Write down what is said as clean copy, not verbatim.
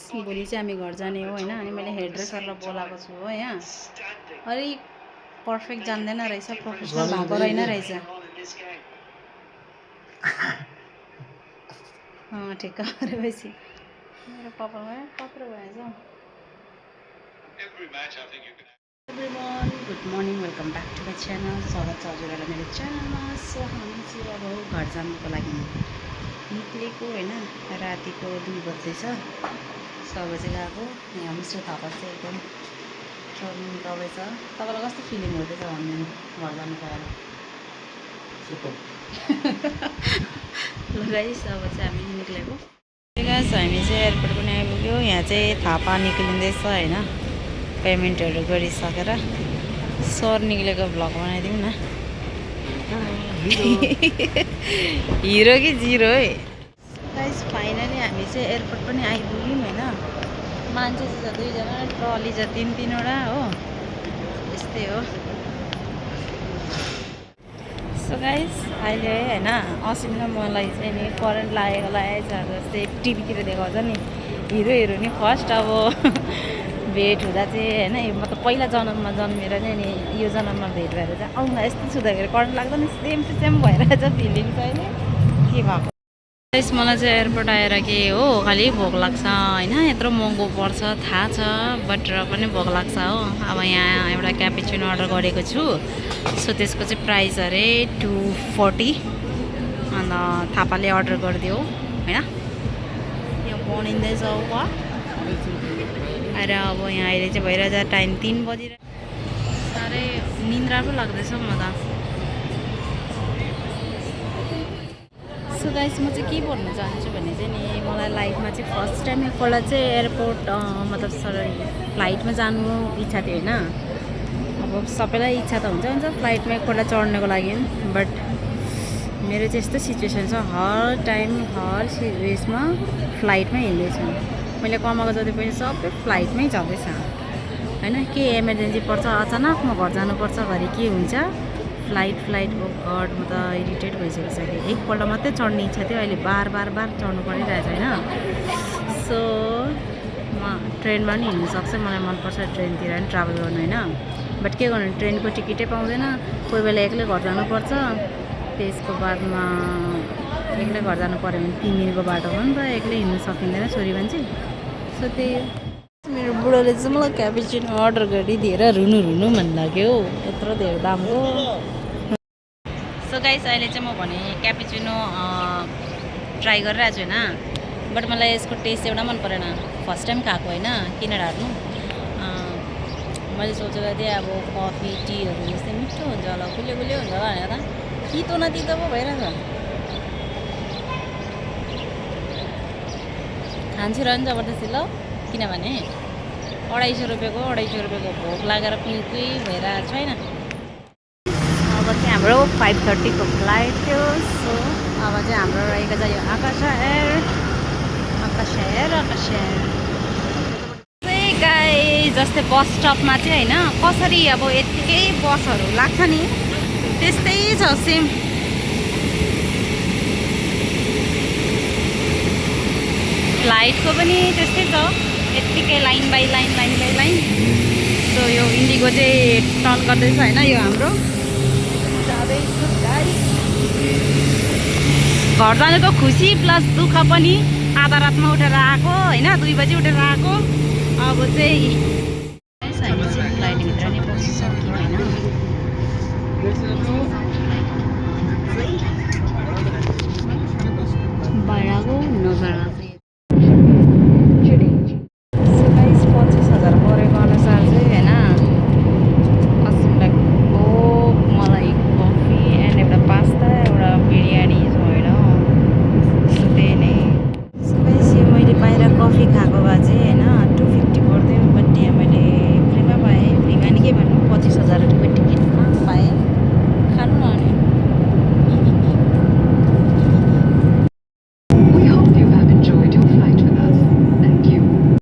भोलि चाहिँ हामी घर जाने हो होइन। अनि मैले हेयर ड्रेसरलाई बोलाएको छु हो यहाँ। अलिक पर्फेक्ट जान्दैन रहेछ, प्रोफेसनल भएको रहेन रहेछ। ठिक्क गरेपछि मेरो कपालमा कत्रो भएछ। Everyone good morning, welcome back to my channel. स्वागत छ हजुरहरूलाई मेरो च्यानलमा। सो हामी चाहिँ अब घर जानुको लागि निक्लेको होइन। रातिको 2 बज्दैछ। 6 बजे गएको। यहाँ मिस्टर थापा चाहिँ एकदम ट्रभलिङ दबाई छ। तपाईँलाई कस्तो फिलिङ हुँदैछ भन्नु घर जानु पाएर? ल गाइस, अब चाहिँ हामी निक्लेको। गाइस, हामी चाहिँ एयरपोर्ट पनि आइपुग्यो। यहाँ चाहिँ थापा निक्लिँदैछ होइन, पेमेन्टहरू गरिसकेर। सर निक्लेको भ्लग बनाइदिउँ न। हिरो कि जिरो है गाइस। फाइनली हामी चाहिँ एयरपोर्ट पनि आइपुग्यौँ होइन। मान्छे चाहिँ छ 2 जना, ट्रली छ 3-3वटा हो, यस्तै हो। सो गाइस, अहिले होइन असिम र मलाई चाहिँ नि करेन्ट लागेको छ जस्तै टिभीतिर देखाउँछ नि हिरो हिरोइनी फर्स्ट अब भेट हुँदा चाहिँ होइन, मतलब पहिला जन्ममा जन्मेर चाहिँ नि यो जन्ममा भेट भएर चाहिँ आउँदा यस्तो छुँदाखेरि करेन्ट लाग्दैन, सेम टु सेम भइरहेछ फिलिङ चाहिँ अहिले के भएको। गाइस, मलाई चाहिँ एयरपोर्ट आएर के हो खालि भोक लाग्छ होइन। यत्रो महँगो पर्छ थाहा छ, बट र पनि भोक लाग्छ हो। अब यहाँ एउटा क्यापेचिनो अर्डर गरेको छु। सो त्यसको चाहिँ प्राइस अरे 240। अन्त थापाले अर्डर गरिदियो होइन। यो बनिँदैछ वा आएर। अब यहाँ अहिले चाहिँ भइरहेछ टाइम 3 बजिरहेको। साह्रै निन्द्रा पो लाग्दैछ म त। सो गाइस, म चाहिँ के भन्नु चाहन्छु भने चाहिँ नि मलाई लाइफमा चाहिँ फर्स्ट टाइम एकपल्ट चाहिँ एयरपोर्ट मतलब फ्लाइटमा जानु इच्छा थियो होइन। अब सबैलाई इच्छा त हुन्छ फ्लाइटमा एकपल्ट चढ्नको लागि, बट मेरो चाहिँ यस्तो सिचुएसन छ, हर टाइम हर उयसमा फ्लाइटमै हिँड्दैछु। मैले कमाएको जति पैसा सबै फ्लाइटमै जाँदैछ होइन। के इमर्जेन्सी पर्छ, अचानक म घर जानुपर्छ, घरि के हुन्छ, फ्लाइट ओ गड, म त इरिटेट भइसकेको छ। एकपल्ट मात्रै चढ्ने इच्छा थियो, अहिले बार चढ्नु परिरहेछ होइन। सो म ट्रेनमा पनि हिँड्नु सक्छ, मलाई मनपर्छ ट्रेनतिर पनि ट्राभल गर्नु होइन। बट के गर्नु, ट्रेनको टिकटै पाउँदैन। कोही बेला एक्लै घर जानुपर्छ। त्यसको बादमा एक्लै घर जानु पऱ्यो भने 3 दिनको बाटो हो नि त, एक्लै हिँड्नु सकिँदैन छोरी मान्छे। सो त्यही मेरो बुढोले चाहिँ मलाई क्यापेचिनो अर्डर गरिदिएर रुनु मन लाग्यो, यत्रो धेरै दामको। सो गाइस, अहिले चाहिँ म भने क्यापेचिनो ट्राई गरिरहेको छु होइन। बट मलाई यसको टेस्ट एउटा मन परेन, फर्स्ट टाइम खाएको होइन, किन ढार्नु। मैले सोचेको थिएँ अब कफी टीहरू जस्तै मिठो हुन्छ होला, गुलियो हुन्छ होला भनेर, तितो न तितो पो भइरहेछ। खान्छु र नि जबरजस्ती ल, किनभने 250 रुपियाँको भोक लागेर पनि केही भइरहेको छैन। अब चाहिँ हाम्रो 5:30 को फ्लाइट थियो। सो अब चाहिँ हाम्रो रहेको छ यो आकाश एयर। गाइस, जस्तै बस स्टपमा चाहिँ होइन कसरी अब यत्तिकै बसहरू लाग्छ नि, त्यस्तै छ सेम। फ्लाइटको पनि त्यस्तै छ, यत्तिकै लाइन बाई लाइन। सो यो इन्डिगो चाहिँ टर्न गर्दैछ होइन, यो हाम्रो जाँदैछु गाइस। घर जानुको खुसी प्लस दुःख पनि। आधा रातमा उठेर आएको होइन, 2 बजी उठेर आएको। अब चाहिँ हामी चाहिँ फ्लाइटभित्र नै पसिसक्यौँ होइन। बाहिरको नजारा